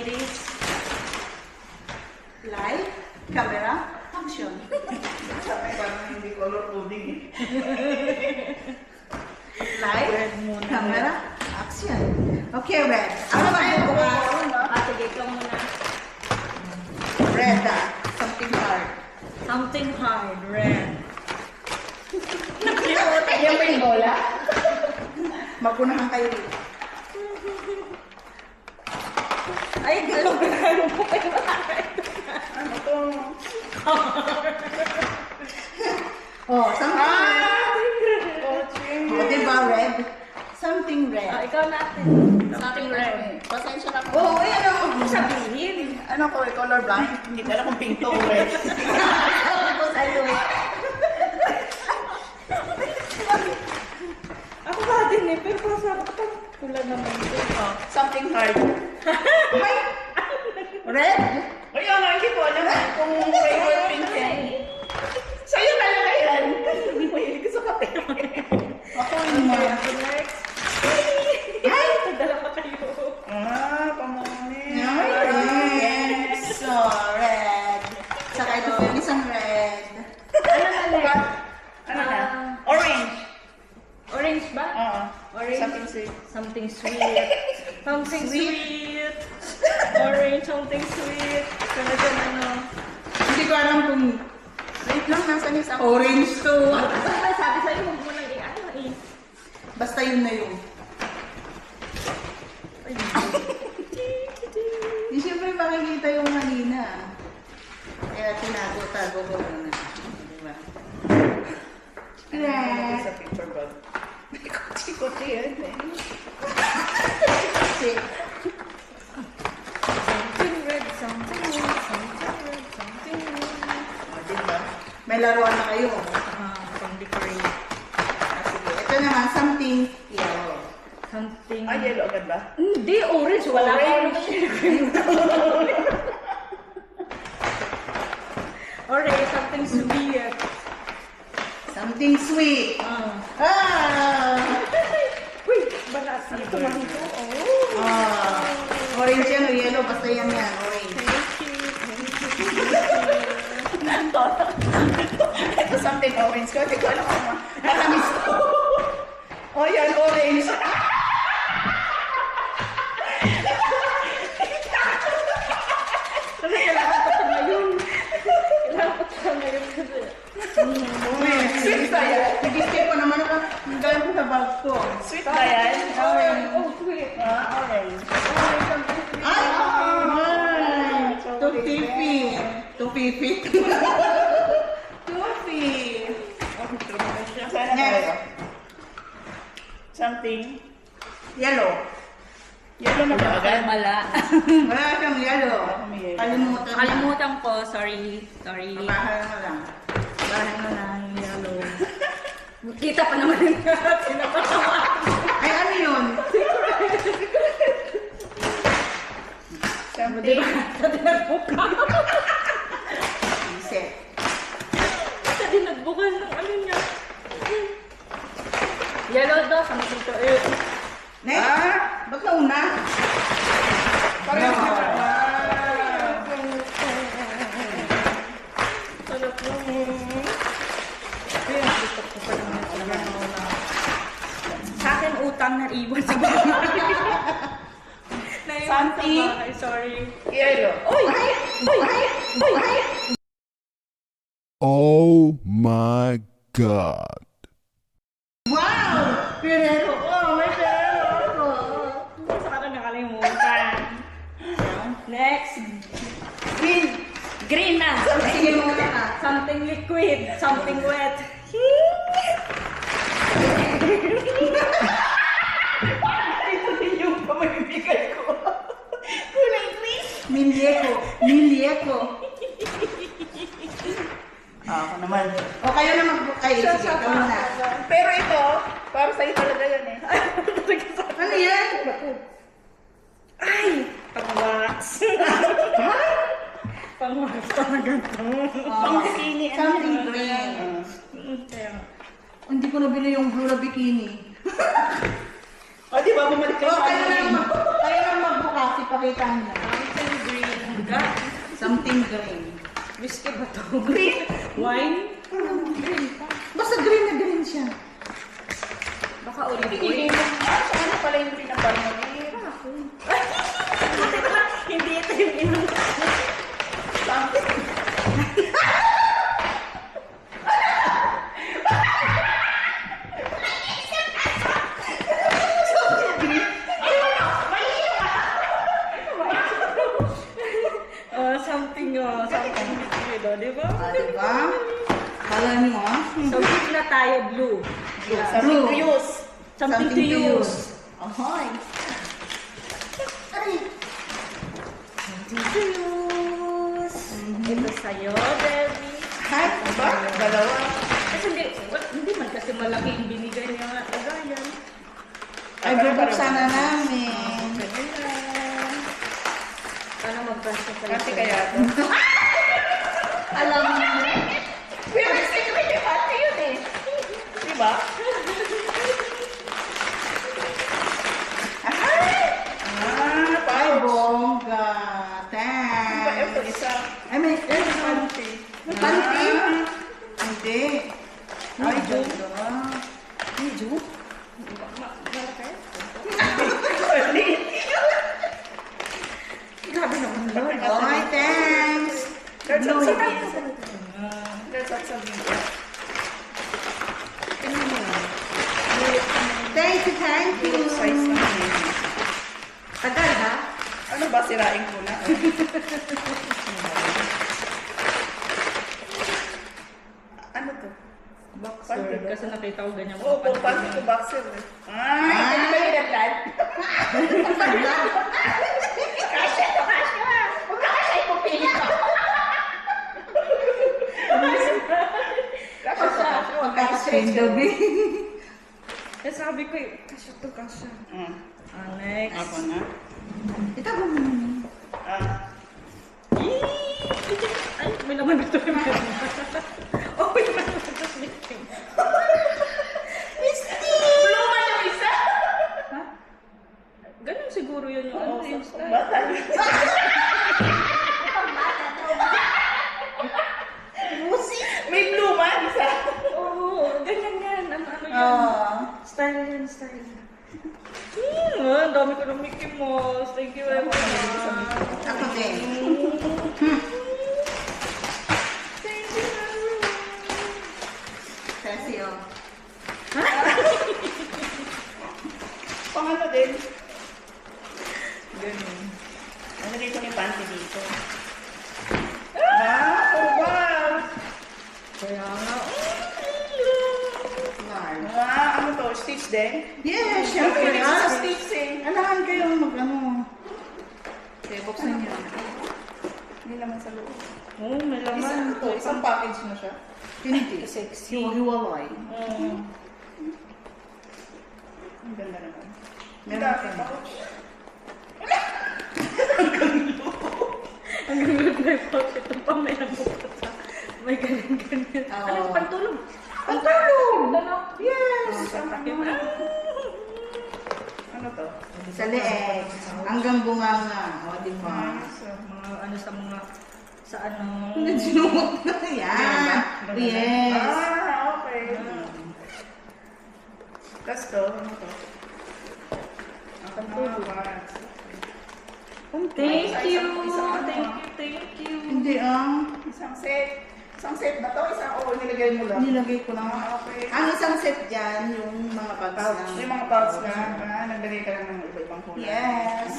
ladies. Light, camera, action. Sabi parang hindi color coding. Light, Red muna. camera, action. Okay, red. Ano ba yung bukas? Sige, ikaw muna. Red, something hard. Something hard, red. Kaya pa yung bola? Magunahan kayo dito. Ay, gano'n po kayo. Ano to? Oh, something red. Coaching. Oh, diba red? Something red. Ikaw natin. Something red. Pasensya na po. Oh, ayan o. Ano sabihin? Ano ko, color blank? Hindi ko alam kung pink to o red. Ako ba din eh, pero parang sabi ko, pula naman ito. Something hard. Red? Kaya nga, hindi ko alam kung red or pink yan. Sa'yo talaga yan. Hindi mo hilig sa kape. Ako yun mo. Ako next. Ay! Nagdala pa kayo. Pamuni. Red. So, red. Saka ito po yung isang red. Ano na next? Ano na? Orange. Orange ba? Oo. Orange. Something sweet. Something sweet. Something sweet. Orange, something sweet. Talaga ano. Hindi ko alam kung... Wait lang, nasa niya sa orange to. Basta sabi sa'yo, huwag mo nang i-ano eh. Basta yun na yun. Di siyempre makikita yung kanina. Kaya tinago-tago ko muna. Diba? Red. Sa paper bag. Kotsi-kotsi yan. Kasi, Something red, something red, something red, something red. O, diba? may laruan na kayo. Pang decorate. Sige, ito naman, something yellow. Something... Ah, yellow agad ba? Hindi, orange. Wala ka Orange. Orange, something sweet. Something sweet. Ah! Uy, balat. Ano ito man ito? Oh. Orange yan o yellow, basta yan yan, orange. Ito something orange ko. Hindi ko alam kung matamis ko. O, yan, orange. Kasi kailangan ko sa ngayon. Kailangan ko sa ngayon kasi. Sweet ba yan? Nag-skip ko naman ako, galing ko sa bag ko. Sweet ba yan? Oh, sweet. Orange. Ay! Tupipi. Tupipi. Tupi. Sana tayo. Something. Yellow. Yellow na ba agad? Wala. Wala siyang yellow. Kalimutan. Kalimutan ko. Sorry. Sorry. Bahay mo lang. Bahan mo na yung yellow. Kita pa naman yung sinapatawa. Ay, ano yun? Something. Sa dinagbuka. Reset. Sa dinagbuka ng ano niya. Yellow daw. Something to eat. Next. Ba't nauna? Parang Sarap mo. Ayun, gusto ko pa naman yellow na. Sa akin, utang na iwan sa bahay. Naiwan sa Something. bahay, sorry. yellow. Uy! Uy! Uy! Oh my God. Wow! Pero, oh, may pero ako. Sa akin nakalimutan. Next. Green. Green na. Sige muna ka. Something liquid. Something wet. Ito din yung pamamibigay ko. Kulay green. Milieko. Milieko. Ako naman. O kayo na mag-book kayo. Sige, ikaw na. Pero ito, para sa'yo talaga yan eh. Ano yan? Ay! Pang-wax. Pang-wax talaga to. Pang bikini. Something green. Kaya, Hindi ko nabili yung blue na bikini. O, di ba bumalik O, kayo sa kayo akin? lang magbukas. Ipakita niyo. something green. God. Something green. Whiskey ba to? Green? Wine? Green pa. Basta green na green siya. Baka olive Piliin oil. mo. Sa ano pala yung green na parmonier? Hindi ito yung inang. Something liquid, di ba? Diba? Kala mo, Something na tayo, blue. Something to use. Something to use. Ahoy. Something to use. Ito sa'yo, baby. Hi. Ba? Dalawa. Kasi hindi man kasi malaki yung binigay niya nga. Tagayan. Ay, bubuksan na namin. Paano mag-brush ka Kasi kaya to. Alam mo. Pero secret yung ate yun eh. Diba? Ay, Pouch. bongga. Ano ba ito? Thanks. Isa. Ay, may Panty. panty. Hindi. Ay, joke. Ay, Ju. Malaki? Grabe naman yun. Ay, thanks. That's No, what hindi. sabihin. That's what sabihin. Thank you, thank you. Yung size namin. Tagal, ha? Ano ba? Sirain ko na. Ano to? Boxer. Kasi nakita ko ganyan. Oo, oh, panty ko boxer eh. Ay, ano ba yung naglan? Kasya to, kasya! Huwag ka kasya ipupili ko. Kasya to, kasya. Pagkakasendobi. Eh, sabi ko, kasya to, kasya. Next. Ako na. Itago mo naman. Ay, may naman ito yung oh, may naman ito yung Pluma yung isa! Ha? Ganun siguro yun yung Oo, ano yung style. bata. May pluma, isa. Oo, ganyan yan. Ano yun? Style yan, style yan. Ang dami ko ng Mickey Mouse. Thank you very much. Ako din. Thank you very much. Kasi, oh. Pangano din. Ganun. Ano dito yung panty dito? Oh wow! Kaya nga. Large. Ano to? Stitch din? Yes, Siyempre, syempre. sa stitch eh. Alahan kayong mag-ano. Okay, buksan niyo. Hindi naman sa loob. Oh, may laman. Isang package na siya. Hindi. Sexy. Hiwa-hiwalay. Ang ganda naman. Meron Dami ka. pouch. Ang ganda na yung pouch. Ito pa may nabukat sa. May ganyan-ganyan. Oo. Ano, pantulog? Pantulog! Ano? Yes! Ano to? Sa leeg. Hanggang bunganga. O, di ba? Mga ano sa mga sa ano. Nagsinumot na yan. Yes. Okay. Tapos to, ano to? Pantulog. Thank Thank you. Isang- Thank you. Hindi Isang set. Isang set ba to? Isang nilagay mo lang? Nilagay ko lang. Okay. Ang isang set dyan, yung mga bags Pouch. lang. Yung mga pouch na, naglagay ka lang ng iba-ibang kulay. Yes.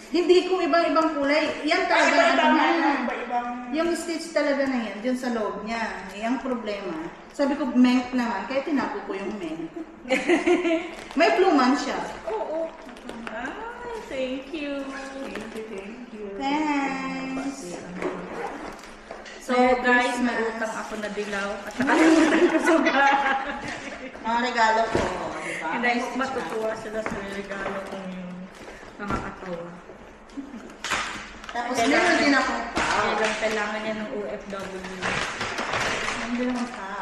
Hindi kung ibang-ibang kulay. Yan Ay, talaga iba-ibang, na. iba-ibang. Yung stitch talaga na yan, dun sa loob niya. Yung problema. Sabi ko, ment naman. Kaya tinapo ko yung ment. May pluman siya. Oo. Ah, thank you. Thank you. Thanks. So Merry guys, may Christmas. utang ako na dilaw at nakalimutan ko sa bahay. Mga regalo ko. Diba? Hindi, matutuwa sila sa regalo kong yung nakakatawa. Tapos meron din akong pouch. Kaya lang kailangan niya ng OFW. Meron din akong pouch.